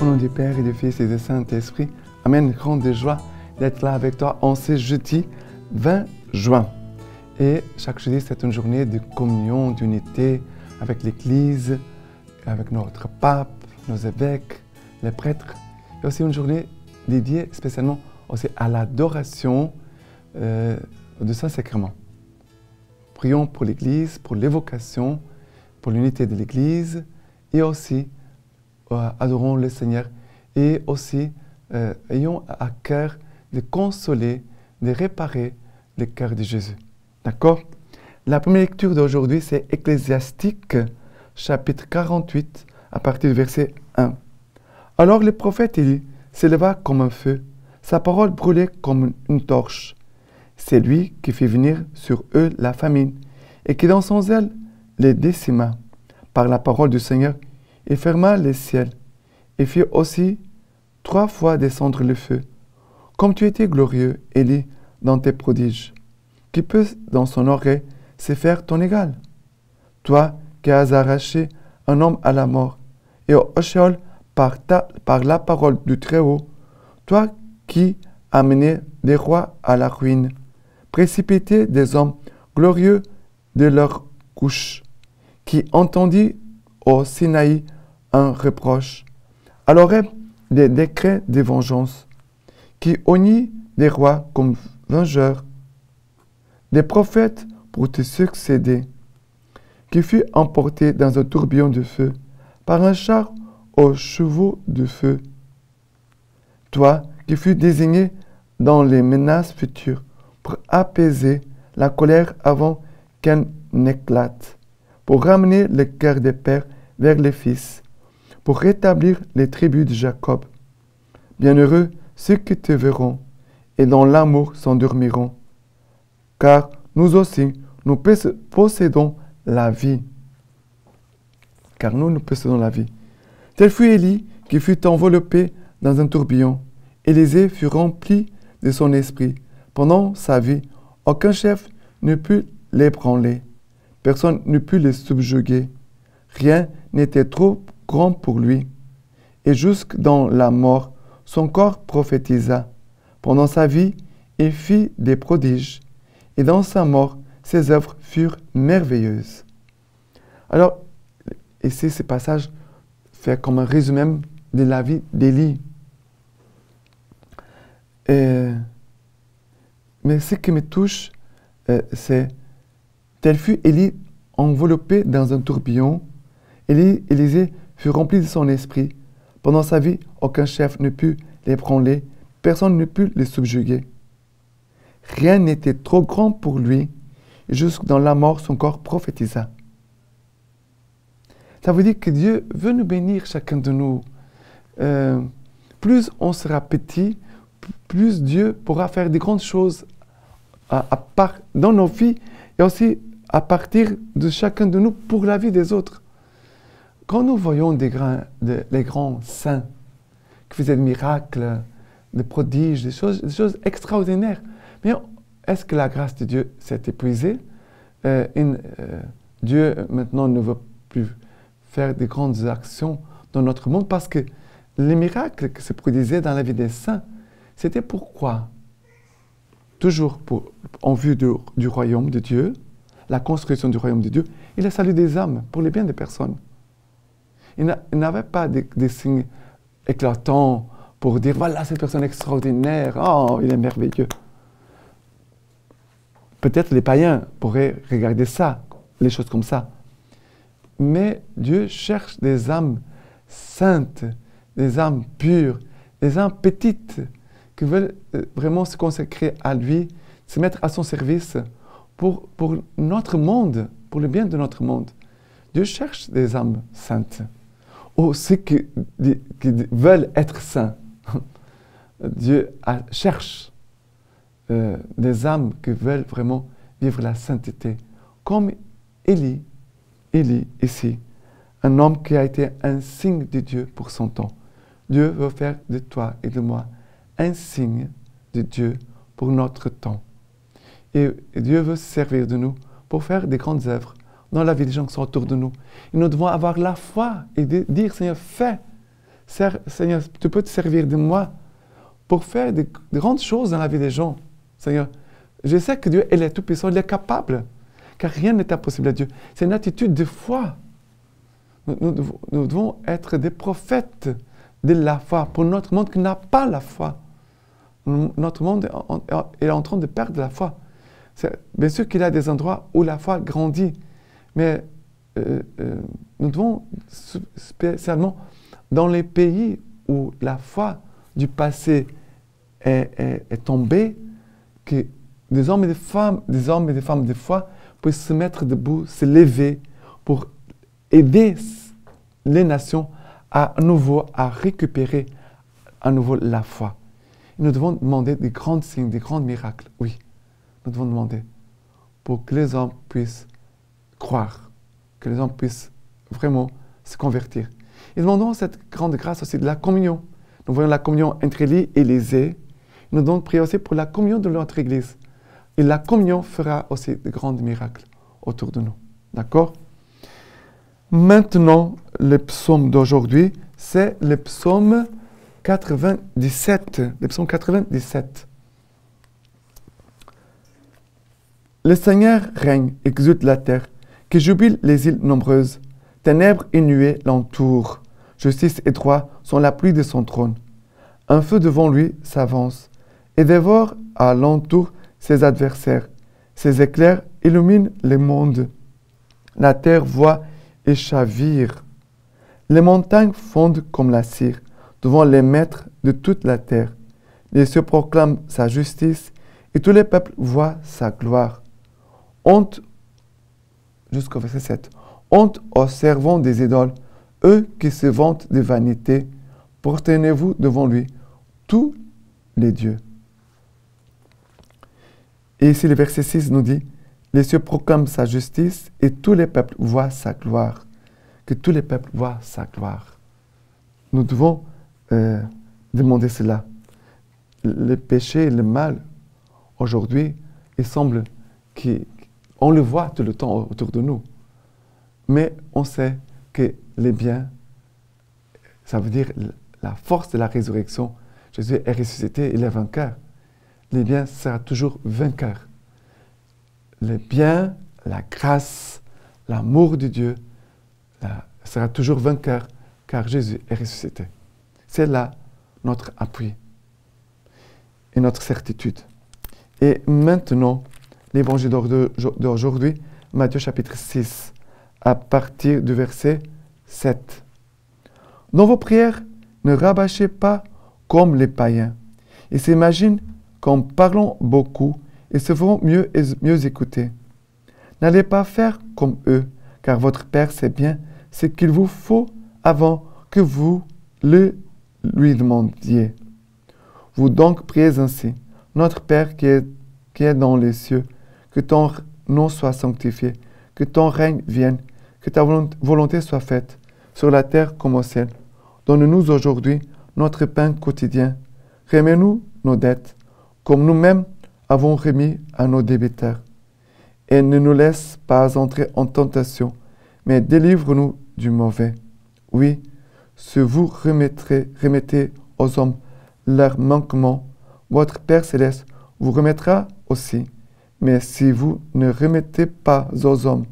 Au nom du Père et du Fils et du Saint-Esprit, Amen. Grande joie d'être là avec toi en ce jeudi 20 juin. Et chaque jeudi, c'est une journée de communion, d'unité avec l'Église, avec notre pape, nos évêques, les prêtres. Et aussi une journée dédiée spécialement aussi à l'adoration du Saint-Sacrement. Prions pour l'Église, pour l'évocation, pour l'unité de l'Église et aussi adorons le Seigneur et aussi ayons à cœur de consoler, de réparer le cœur de Jésus. D'accord? La première lecture d'aujourd'hui, c'est Ecclésiastique, chapitre 48, à partir du verset 1. Alors le prophète Élie s'éleva comme un feu, sa parole brûlait comme une torche. C'est lui qui fit venir sur eux la famine, et qui dans son zèle les décima. Par la parole du Seigneur, il ferma les ciels, et fit aussi 3 fois descendre le feu. Comme tu étais glorieux, Élie, dans tes prodiges, qui peut dans son oreille se faire ton égal? Toi qui as arraché un homme à la mort, et au Sheol par la parole du Très-Haut, toi qui as mené des rois à la ruine, précipité des hommes glorieux de leur couche, qui entendit au Sinaï un reproche, à l'Horeb des décrets de vengeance, qui honnit des rois comme vengeurs, des prophètes pour te succéder, qui fut emporté dans un tourbillon de feu, par un char aux chevaux de feu. Toi qui fus désigné dans les menaces futures pour apaiser la colère avant qu'elle n'éclate, pour ramener le cœur des pères vers les fils, pour rétablir les tribus de Jacob. Bienheureux ceux qui te verront et dans l'amour s'endormiront, car nous aussi, nous possédons la vie. Car nous possédons la vie. Tel fut Élie qui fut enveloppé dans un tourbillon. Élisée fut rempli de son esprit. Pendant sa vie, aucun chef ne put l'ébranler. Personne ne put le subjuguer. Rien n'était trop grand pour lui. Et jusque dans la mort, son corps prophétisa. Pendant sa vie, il fit des prodiges. Et dans sa mort, ses œuvres furent merveilleuses. Alors, ici, ce passage fait comme un résumé de la vie d'Élie. Mais ce qui me touche, c'est tel fut Élie enveloppé dans un tourbillon. Élisée fut rempli de son esprit. Pendant sa vie, aucun chef ne put l'ébranler, personne ne put le subjuguer. Rien n'était trop grand pour lui. Jusque dans la mort, son corps prophétisa. Ça veut dire que Dieu veut nous bénir, chacun de nous. Plus on sera petit, plus Dieu pourra faire des grandes choses dans nos vies et aussi à partir de chacun de nous pour la vie des autres. Quand nous voyons les grands saints qui faisaient des miracles, des prodiges, des choses extraordinaires, mais est-ce que la grâce de Dieu s'est épuisée? Dieu maintenant ne veut plus faire de grandes actions dans notre monde parce que les miracles qui se produisaient dans la vie des saints, c'était pourquoi? Toujours en vue du royaume de Dieu, la construction du royaume de Dieu, il a salué des âmes pour le bien des personnes. Il n'avait pas des signes éclatants pour dire, voilà, cette personne extraordinaire, oh, il est merveilleux. Peut-être les païens pourraient regarder ça, les choses comme ça. Mais Dieu cherche des âmes saintes, des âmes pures, des âmes petites qui veulent vraiment se consacrer à lui, se mettre à son service pour notre monde, pour le bien de notre monde. Dieu cherche des âmes saintes, ou ceux qui veulent être saints. Dieu cherche des âmes qui veulent vraiment vivre la sainteté, comme Élie ici, un homme qui a été un signe de Dieu pour son temps. Dieu veut faire de toi et de moi un signe de Dieu pour notre temps. Et Dieu veut se servir de nous pour faire des grandes œuvres dans la vie des gens qui sont autour de nous. Et nous devons avoir la foi et dire, Seigneur, fais Seigneur, tu peux te servir de moi pour faire de grandes choses dans la vie des gens. Seigneur, je sais que Dieu, il est tout-puissant, il est capable, car rien n'est impossible à Dieu. C'est une attitude de foi. Nous devons être des prophètes de la foi pour notre monde qui n'a pas la foi. Notre monde est en train de perdre la foi. Bien sûr qu'il y a des endroits où la foi grandit, mais nous devons spécialement dans les pays où la foi du passé est tombée, que des hommes et des femmes de foi puissent se mettre debout, se lever pour aider les nations à nouveau à récupérer à nouveau la foi. Et nous devons demander des grands signes, des grands miracles. Oui, nous devons demander pour que les hommes puissent croire, que les hommes puissent vraiment se convertir. Et demandons cette grande grâce aussi de la communion. Nous voyons la communion entre Élie et Élisée. Nous devons prier aussi pour la communion de notre Église. Et la communion fera aussi de grands miracles autour de nous. D'accord? Maintenant, le psaume d'aujourd'hui, c'est le psaume 97. Le psaume 97. Le Seigneur règne, exulte la terre, que jubilent les îles nombreuses. Ténèbres et nuées l'entourent. Justice et droit sont la pluie de son trône. Un feu devant lui s'avance et dévore à l'entour ses adversaires. Ses éclairs illuminent les mondes. La terre voit et chavire. Les montagnes fondent comme la cire devant les maîtres de toute la terre. Les cieux proclament sa justice et tous les peuples voient sa gloire. Honte, jusqu'au verset 7. Honte aux servants des idoles, eux qui se vantent de vanité. Prosternez-vous devant lui, tous les dieux. Et ici, le verset 6 nous dit, les cieux proclament sa justice et tous les peuples voient sa gloire. Que tous les peuples voient sa gloire. Nous devons demander cela. Le péché et le mal, aujourd'hui, il semble qu'on le voit tout le temps autour de nous. Mais on sait que les biens, ça veut dire la force de la résurrection. Jésus est ressuscité, il est vainqueur. Les biens sera toujours vainqueur. Les biens, la grâce, l'amour de Dieu sera toujours vainqueur car Jésus est ressuscité. C'est là notre appui et notre certitude. Et maintenant, l'évangile d'aujourd'hui, Matthieu chapitre 6, à partir du verset 7. Dans vos prières, ne rabâchez pas comme les païens. Ils s'imaginent qu'en parlant beaucoup, ils se feront mieux écouter. N'allez pas faire comme eux, car votre Père sait bien ce qu'il vous faut avant que vous le lui demandiez. Vous donc priez ainsi. Notre Père qui est dans les cieux, que ton nom soit sanctifié, que ton règne vienne, que ta volonté soit faite, sur la terre comme au ciel. Donne-nous aujourd'hui notre pain quotidien. Remets-nous nos dettes, comme nous-mêmes avons remis à nos débiteurs. Et ne nous laisse pas entrer en tentation, mais délivre-nous du mauvais. Oui, si vous remettez aux hommes leurs manquements, votre Père céleste vous remettra aussi. Mais si vous ne remettez pas aux hommes,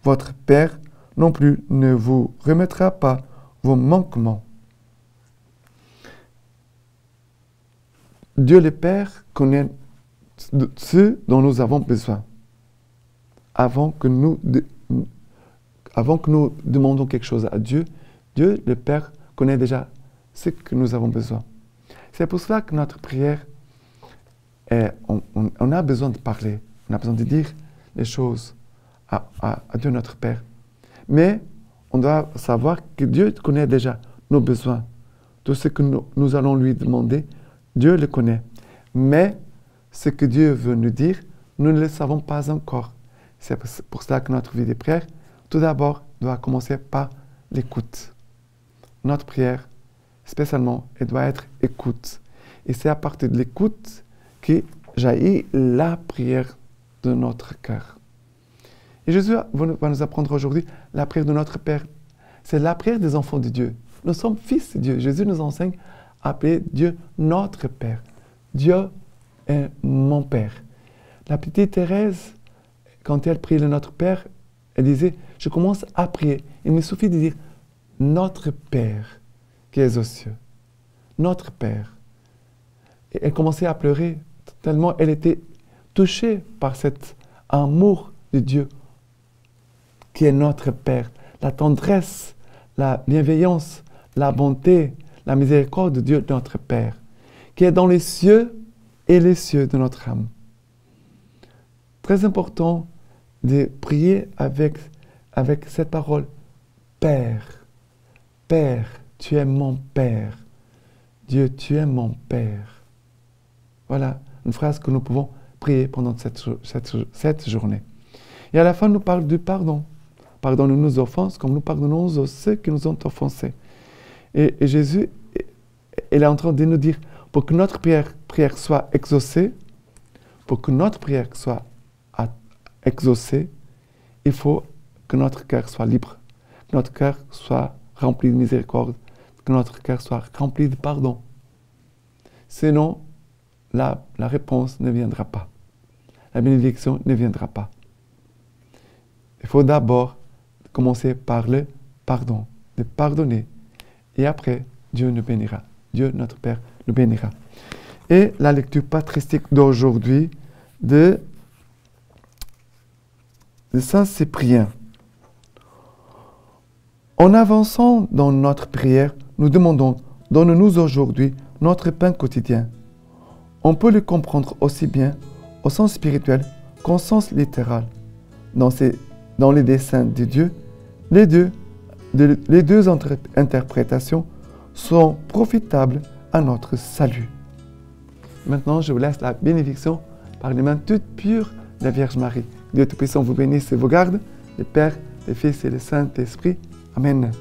votre Père non plus ne vous remettra pas vos manquements. Dieu le Père connaît ce dont nous avons besoin. Avant que nous demandions quelque chose à Dieu, Dieu le Père connaît déjà ce que nous avons besoin. C'est pour cela que notre prière, on a besoin de parler, on a besoin de dire les choses à Dieu notre Père. Mais on doit savoir que Dieu connaît déjà nos besoins. Tout ce que nous allons lui demander, Dieu le connaît. Mais ce que Dieu veut nous dire, nous ne le savons pas encore. C'est pour cela que notre vie de prière, tout d'abord, doit commencer par l'écoute. Notre prière, spécialement, elle doit être écoute. Et c'est à partir de l'écoute que jaillit la prière de notre cœur. Et Jésus va nous apprendre aujourd'hui la prière de notre Père. C'est la prière des enfants de Dieu. nous sommes fils de Dieu. Jésus nous enseigne à appeler Dieu notre Père. Dieu est mon Père. La petite Thérèse, quand elle priait le Notre Père, elle disait, je commence à prier. Il me suffit de dire, notre Père qui est aux cieux. Notre Père. Et elle commençait à pleurer tellement elle était touchée par cet amour de Dieu qui est notre Père. La tendresse, la bienveillance, la bonté, la miséricorde de Dieu, notre Père, qui est dans les cieux et les cieux de notre âme. Très important de prier avec cette parole. Père, Père, tu es mon Père. Dieu, tu es mon Père. Voilà une phrase que nous pouvons prier pendant cette journée. Et à la fin, nous parle du pardon. Pardonne nos offenses comme nous pardonnons à ceux qui nous ont offensés. Et Jésus, il est en train de nous dire, pour que notre prière soit exaucée, il faut que notre cœur soit libre, que notre cœur soit rempli de miséricorde, que notre cœur soit rempli de pardon. Sinon, la réponse ne viendra pas. La bénédiction ne viendra pas. Il faut d'abord commencer par le pardon, de pardonner. Et après, Dieu nous bénira. Dieu, notre Père, nous bénira. Et la lecture patristique d'aujourd'hui de Saint Cyprien. En avançant dans notre prière, nous demandons, donne-nous aujourd'hui notre pain quotidien. On peut le comprendre aussi bien au sens spirituel qu'au sens littéral. Dans les desseins de Dieu, les deux interprétations sont profitables à notre salut. Maintenant, je vous laisse la bénédiction par les mains toutes pures de la Vierge Marie. Dieu Tout-Puissant vous bénisse et vous garde, le Père, le Fils et le Saint-Esprit. Amen.